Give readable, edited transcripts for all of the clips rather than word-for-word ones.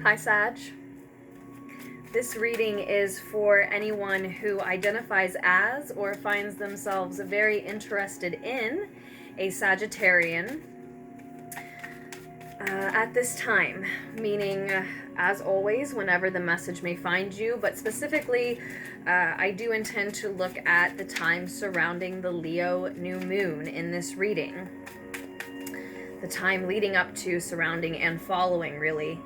Hi, Sag. This reading is for anyone who identifies as or finds themselves very interested in a Sagittarian at this time, meaning, as always, whenever the message may find you, but specifically, I do intend to look at the time surrounding the Leo new moon in this reading. The time leading up to, surrounding, and following, really,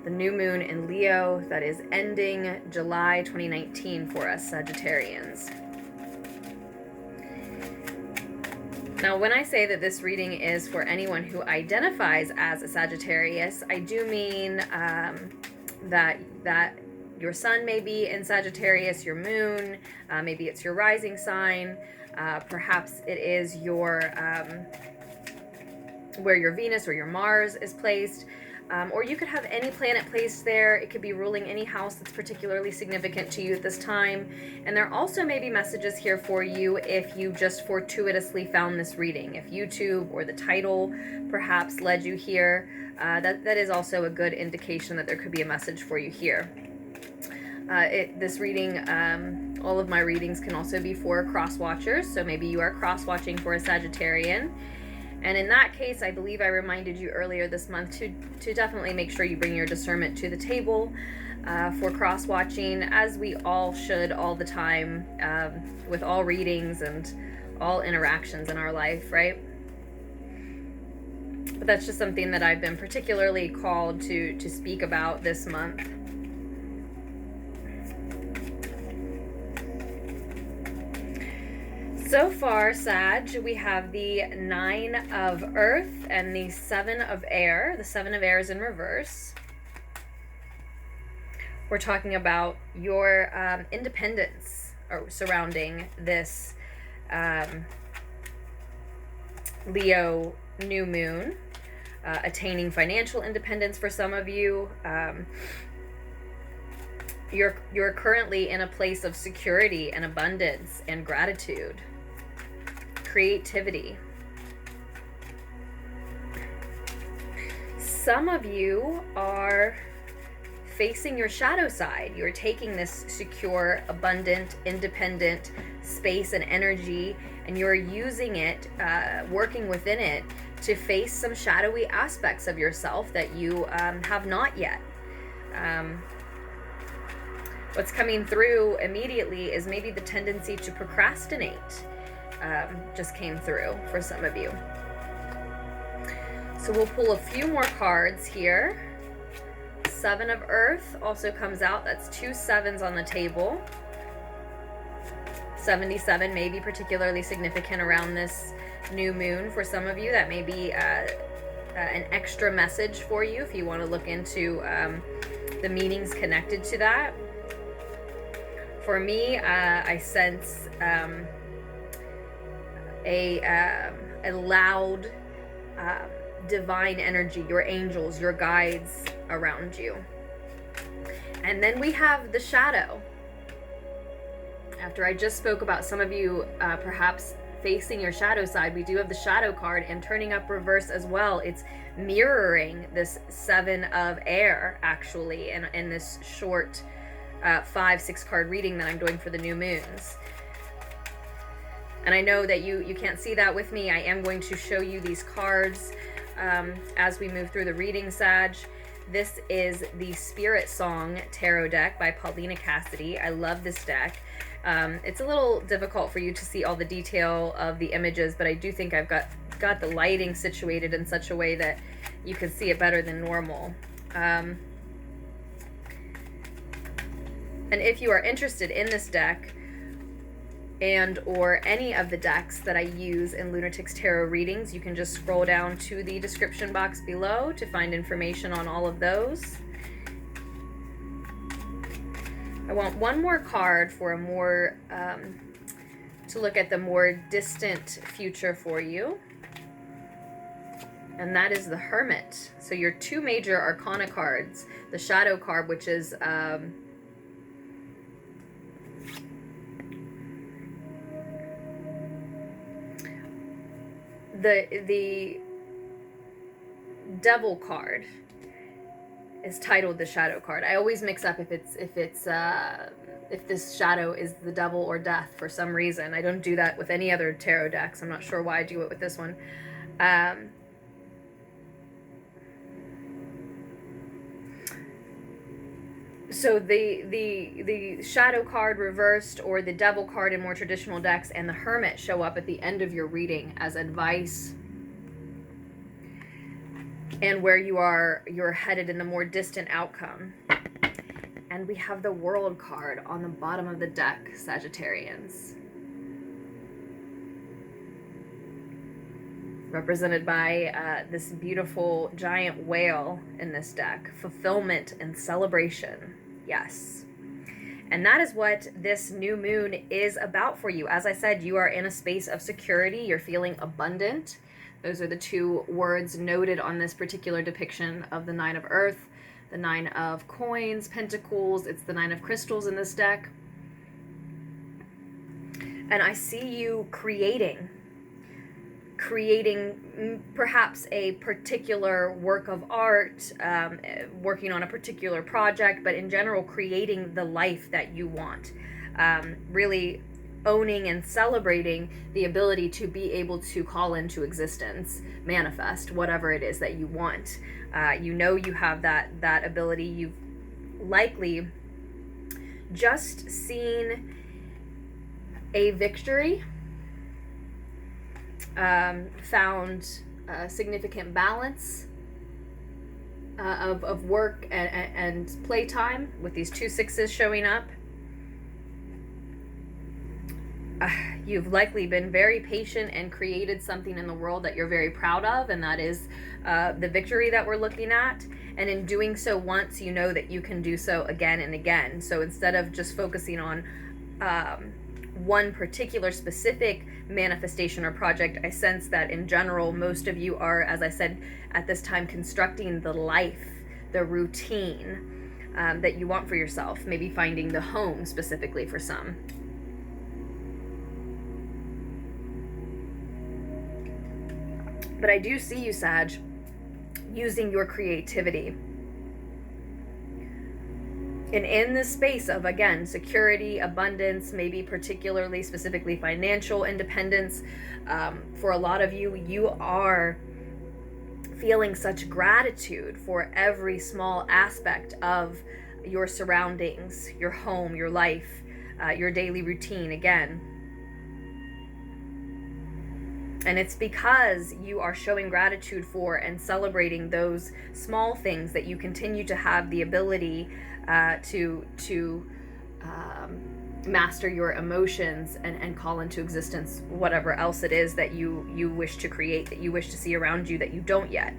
the new moon in Leo that is ending July 2019 for us Sagittarians. Now, when I say that this reading is for anyone who identifies as a Sagittarius, I do mean that your sun may be in Sagittarius, your moon, maybe it's your rising sign, perhaps it is your where your Venus or your Mars is placed. Or you could have any planet placed there. It could be ruling any house that's particularly significant to you at this time. And there also may be messages here for you if you just fortuitously found this reading. If YouTube or the title perhaps led you here, that is also a good indication that there could be a message for you here. This reading, all of my readings can also be for cross watchers. So maybe you are cross watching for a Sagittarian. And in that case, I believe I reminded you earlier this month to definitely make sure you bring your discernment to the table for cross-watching, as we all should all the time with all readings and all interactions in our life, right? But that's just something that I've been particularly called to speak about this month. So far, Sag, we have the 9 of Earth and the 7 of Air. The 7 of Air is in reverse. We're talking about your independence surrounding this Leo new moon, attaining financial independence for some of you. You're currently in a place of security and abundance and gratitude. Creativity. Some of you are facing your shadow side. You're taking this secure, abundant, independent space and energy, and you're using it, working within it, to face some shadowy aspects of yourself that you have not yet. What's coming through immediately is maybe the tendency to procrastinate. Just came through for some of you. So we'll pull a few more cards here. 7 of Earth also comes out. That's 2 7s on the table. 77 may be particularly significant around this new moon for some of you. That may be an extra message for you if you want to look into the meanings connected to that. For me, I sense a loud divine energy, your angels, your guides around you. And then we have the shadow. After I just spoke about some of you perhaps facing your shadow side, we do have the shadow card, and turning up reverse as well. It's mirroring this 7 of Air, actually, in this short 5-6 card reading that I'm doing for the new moons. And I know that you can't see that with me. I am going to show you these cards as we move through the reading, Sag. This is the SpirtSong tarot deck by Paulina, Cassidy. I love this deck. It's a little difficult for you to see all the detail of the images, but I do think I've got the lighting situated in such a way that you can see it better than normal. And if you are interested in this deck, and or any of the decks that I use in Lunartics Tarot readings, you can just scroll down to the description box below to find information on all of those. I want one more card for a more to look at the more distant future for you, and that is the Hermit. So your 2 major arcana cards, the shadow card, which is the Devil card is titled the Shadow card. I always mix up if this shadow is the devil or death for some reason. I don't do that with any other tarot decks. I'm not sure why I do it with this one. So the Shadow card reversed, or the Devil card in more traditional decks, and the Hermit show up at the end of your reading as advice and where you're headed in the more distant outcome. And we have the World card on the bottom of the deck, Sagittarians. Represented by this beautiful giant whale in this deck. Fulfillment and celebration. Yes. And that is what this new moon is about for you. As I said, you are in a space of security. You're feeling abundant. Those are the two words noted on this particular depiction of the Nine of Earth, the Nine of Coins, Pentacles. It's the Nine of Crystals in this deck. And I see you creating perhaps a particular work of art, working on a particular project, but in general creating the life that you want. Really owning and celebrating the ability to be able to call into existence, manifest whatever it is that you want. You know you have that ability. You've likely just seen a victory, found significant balance of work and playtime with these 2 6s showing up. You've likely been very patient and created something in the world that you're very proud of, and that is the victory that we're looking at. And in doing so once, you know that you can do so again and again. So instead of just focusing on one particular specific manifestation or project, I sense that in general, most of you are, as I said, at this time, constructing the life, the routine that you want for yourself. Maybe finding the home specifically for some. But I do see you, Sag, using your creativity. And in this space of, again, security, abundance, maybe particularly, specifically financial independence, for a lot of you, you are feeling such gratitude for every small aspect of your surroundings, your home, your life, your daily routine, again. And it's because you are showing gratitude for and celebrating those small things that you continue to have the ability to master your emotions and call into existence whatever else it is that you wish to create, that you wish to see around you that you don't yet.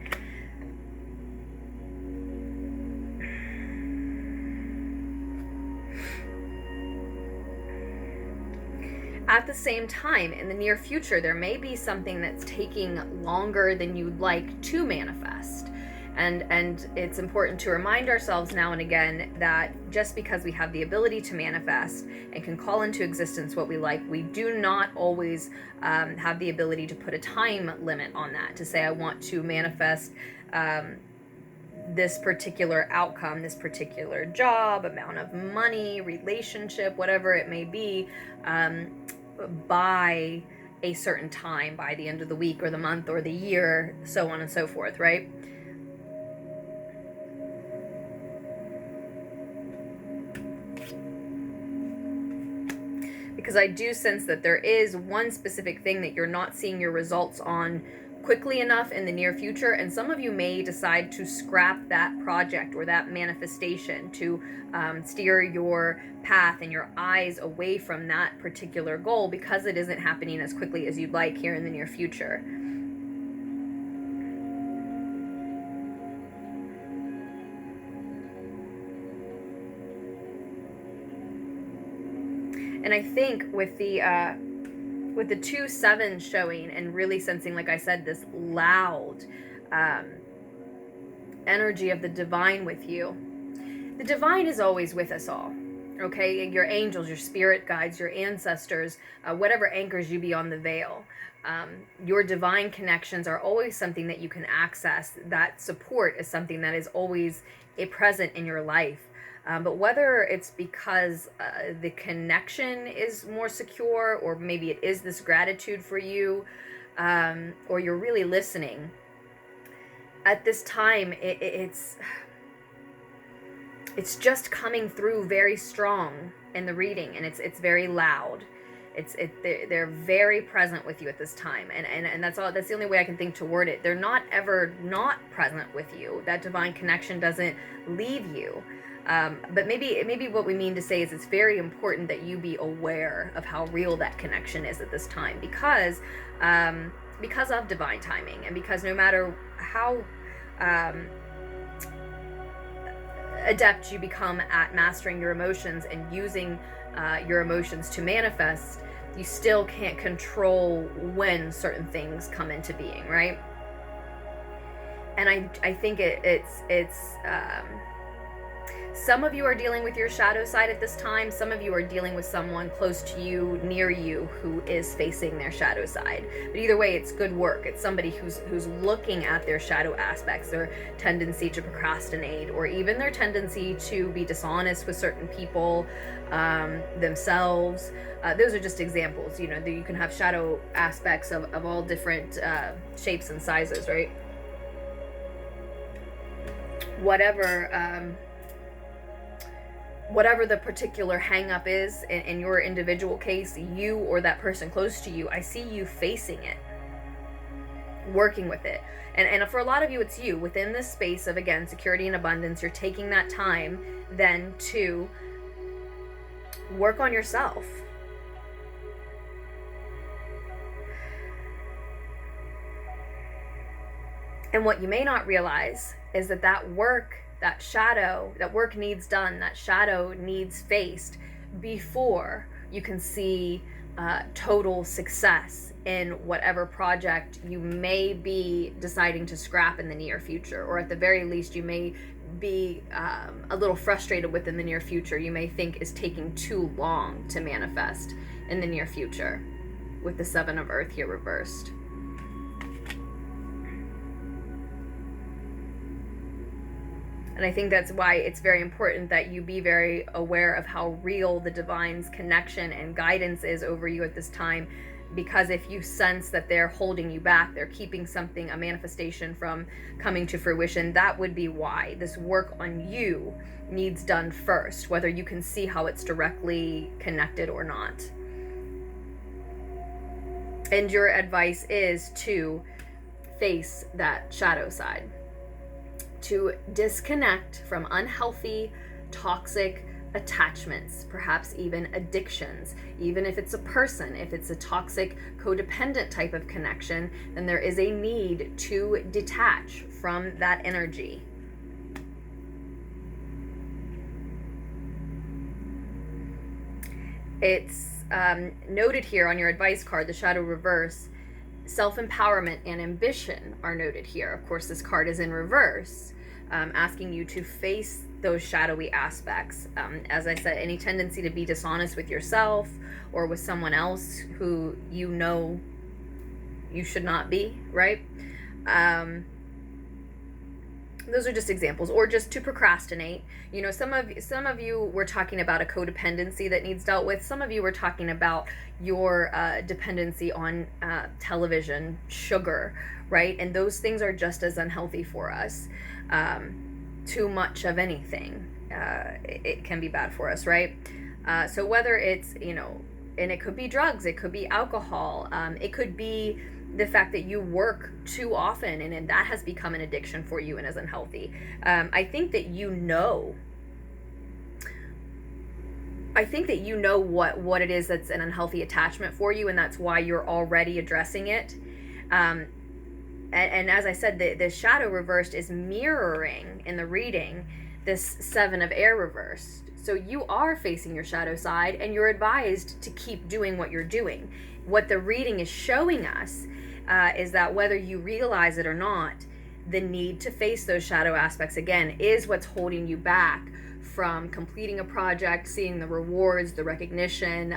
At the same time, in the near future, there may be something that's taking longer than you'd like to manifest. And it's important to remind ourselves now and again that just because we have the ability to manifest and can call into existence what we like, we do not always have the ability to put a time limit on that, to say I want to manifest this particular outcome, this particular job, amount of money, relationship, whatever it may be, by a certain time, by the end of the week or the month or the year, so on and so forth, right? Because I do sense that there is one specific thing that you're not seeing your results on quickly enough in the near future, and some of you may decide to scrap that project or that manifestation to steer your path and your eyes away from that particular goal because it isn't happening as quickly as you'd like here in the near future. And I think with the 2-7 showing and really sensing, like I said, this loud energy of the divine with you. The divine is always with us all. Okay, your angels, your spirit guides, your ancestors, whatever anchors you beyond the veil. Your divine connections are always something that you can access. That support is something that is always a present in your life. But whether it's because the connection is more secure, or maybe it is this gratitude for you, or you're really listening, at this time, it's just coming through very strong in the reading, and it's very loud. They're very present with you at this time, and that's all. That's the only way I can think to word it. They're not ever not present with you. That divine connection doesn't leave you. But maybe what we mean to say is it's very important that you be aware of how real that connection is at this time, because of divine timing, and because no matter how adept you become at mastering your emotions and using your emotions to manifest, you still can't control when certain things come into being, right? And I think it's some of you are dealing with your shadow side at this time. Some of you are dealing with someone close to you, near you, who is facing their shadow side. But either way, it's good work. It's somebody who's looking at their shadow aspects, their tendency to procrastinate, or even their tendency to be dishonest with certain people, themselves. Those are just examples. You know, you can have shadow aspects of all different shapes and sizes, right? Whatever the particular hang-up is in your individual case, you or that person close to you, I see you facing it, working with it. And for a lot of you, it's you. Within this space of, again, security and abundance, you're taking that time then to work on yourself. And what you may not realize is that work needs done, that shadow needs faced before you can see total success in whatever project you may be deciding to scrap in the near future, or at the very least you may be a little frustrated with in the near future. You may think is taking too long to manifest in the near future, with the Seven of Earth here reversed. And I think that's why it's very important that you be very aware of how real the divine's connection and guidance is over you at this time. Because if you sense that they're holding you back, they're keeping something, a manifestation, from coming to fruition, that would be why this work on you needs done first, whether you can see how it's directly connected or not. And your advice is to face that shadow side, to disconnect from unhealthy, toxic attachments, perhaps even addictions. Even if it's a person, if it's a toxic, codependent type of connection, then there is a need to detach from that energy. It's noted here on your advice card, the shadow reverse. Self-empowerment and ambition are noted here. Of course, this card is in reverse, asking you to face those shadowy aspects. As I said, any tendency to be dishonest with yourself or with someone else who you know you should not be, right? Those are just examples. Or just to procrastinate. You know, some of you were talking about a codependency that needs dealt with. Some of you were talking about your dependency on television, sugar, right? And those things are just as unhealthy for us. Too much of anything, it can be bad for us, right? So whether it's, you know, and it could be drugs, it could be alcohol, it could be the fact that you work too often and that has become an addiction for you and is unhealthy. I think that you know what it is that's an unhealthy attachment for you, and that's why you're already addressing it. And as I said, the shadow reversed is mirroring in the reading this Seven of Air reversed. So you are facing your shadow side, and you're advised to keep doing what you're doing. What the reading is showing us is that whether you realize it or not, the need to face those shadow aspects again is what's holding you back from completing a project, seeing the rewards, the recognition,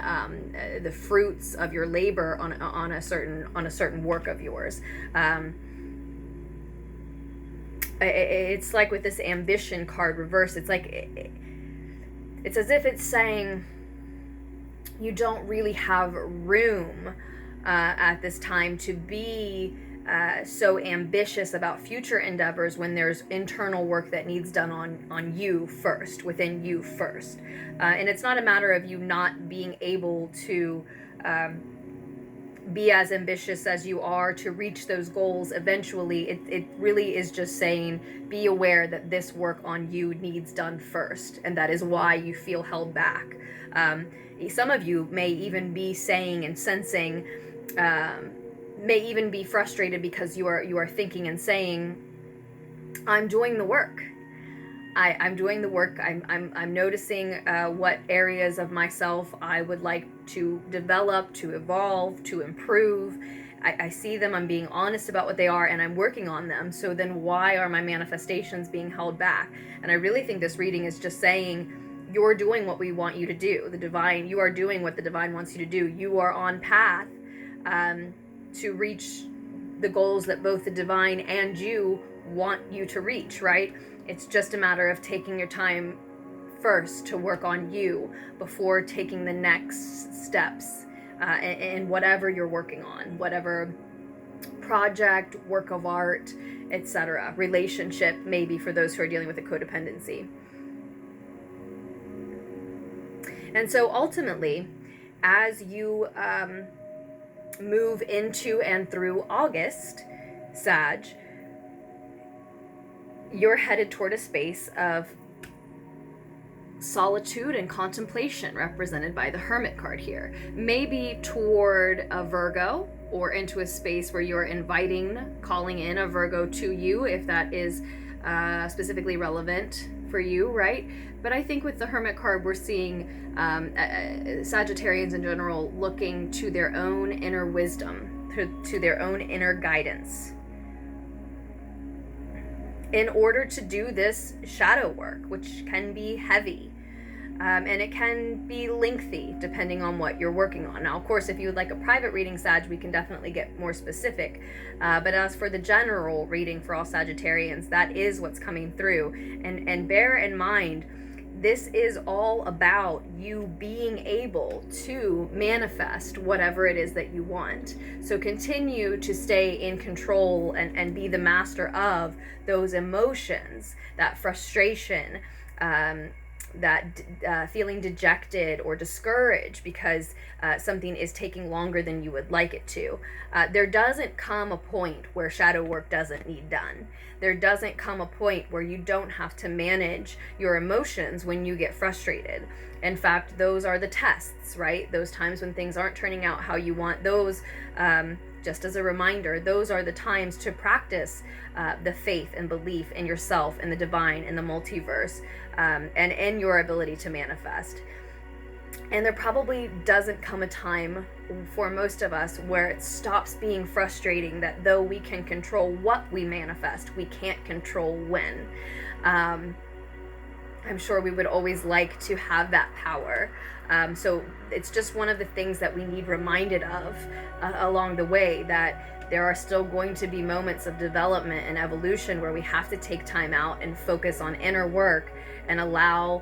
the fruits of your labor on a certain work of yours. It's like with this ambition card reverse, it's like it's as if it's saying you don't really have room at this time to be so ambitious about future endeavors when there's internal work that needs done on you first, within you first. And it's not a matter of you not being able to be as ambitious as you are to reach those goals eventually. It really is just saying, be aware that this work on you needs done first, and that is why you feel held back. Some of you may even be saying and sensing, may even be frustrated because you are thinking and saying, I'm doing the work. I'm doing the work. I'm noticing what areas of myself I would like to develop, to evolve, to improve. I see them. I'm being honest about what they are, and I'm working on them. So then why are my manifestations being held back? And I really think this reading is just saying, you're doing what we want you to do. The divine, you are doing what the divine wants you to do. You are on path to reach the goals that both the divine and you want you to reach, right? It's just a matter of taking your time first to work on you before taking the next steps in whatever you're working on, whatever project, work of art, etc., relationship, maybe for those who are dealing with a codependency. And so ultimately, as you move into and through August, Sag, you're headed toward a space of solitude and contemplation, represented by the Hermit card here. Maybe toward a Virgo, or into a space where you're calling in a Virgo to you, if that is specifically relevant for you, right? But I think with the Hermit card, we're seeing Sagittarians in general looking to their own inner wisdom, to their own inner guidance, in order to do this shadow work, which can be heavy. And it can be lengthy depending on what you're working on. Now, of course, if you would like a private reading, Sag, we can definitely get more specific. But as for the general reading for all Sagittarians, that is what's coming through. And bear in mind, this is all about you being able to manifest whatever it is that you want. So continue to stay in control and be the master of those emotions, that frustration, that feeling dejected or discouraged because something is taking longer than you would like it to. There doesn't come a point where shadow work doesn't need done. There doesn't come a point where you don't have to manage your emotions when you get frustrated. In fact, those are the tests, right? Those times when things aren't turning out how you want. Those, just as a reminder, those are the times to practice the faith and belief in yourself, in the divine, in the multiverse, and in your ability to manifest. And there probably doesn't come a time for most of us where it stops being frustrating that though we can control what we manifest, we can't control when. I'm sure we would always like to have that power. So it's just one of the things that we need reminded of along the way, that there are still going to be moments of development and evolution where we have to take time out and focus on inner work and allow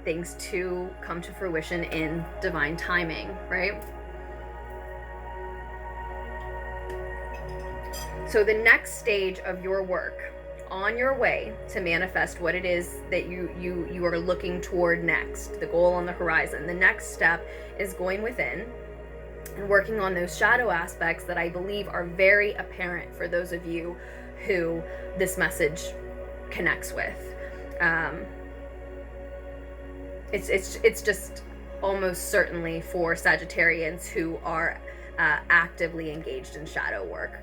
things to come to fruition in divine timing, right? So the next stage of your work, on your way to manifest what it is that you are looking toward next, the goal on the horizon, the next step is going within and working on those shadow aspects that I believe are very apparent for those of you who this message connects with. It's just almost certainly for Sagittarians who are actively engaged in shadow work,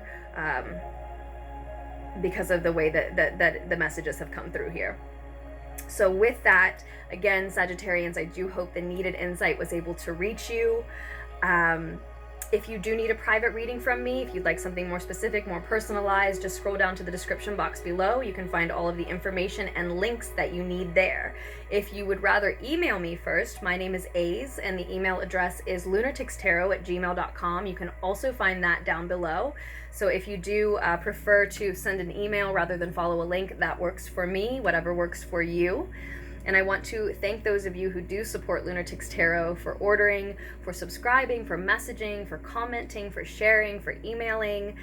because of the way that the messages have come through here. So with that, again, Sagittarians, I do hope the needed insight was able to reach you. If you do need a private reading from me, if you'd like something more specific, more personalized, just scroll down to the description box below. You can find all of the information and links that you need there. If you would rather email me first, my name is Aze, and the email address is lunartickstarot@gmail.com. You can also find that down below. So if you do prefer to send an email rather than follow a link, that works for me, whatever works for you. And I want to thank those of you who do support Lunartics Tarot for ordering, for subscribing, for messaging, for commenting, for sharing, for emailing,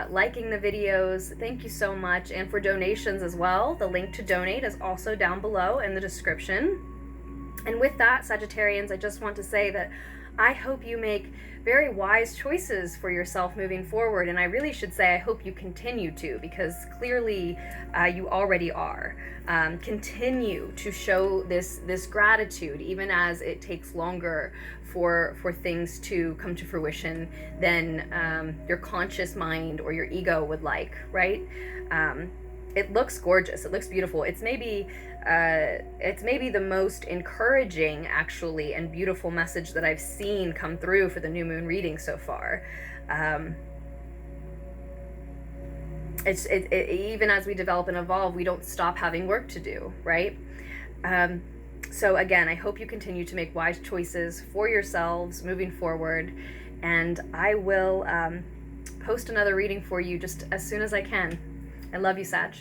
liking the videos. Thank you so much. And for donations as well. The link to donate is also down below in the description. And with that, Sagittarians, I just want to say that I hope you make very wise choices for yourself moving forward. And I really should say I hope you continue to, because clearly you already are. Continue to show this gratitude, even as it takes longer for things to come to fruition than your conscious mind or your ego would like, right? It looks gorgeous. It looks beautiful. It's maybe the most encouraging, actually, and beautiful message that I've seen come through for the new moon reading so far. Even as we develop and evolve, we don't stop having work to do, right? So again, I hope you continue to make wise choices for yourselves moving forward, and I will post another reading for you just as soon as I can. I love you, Sag.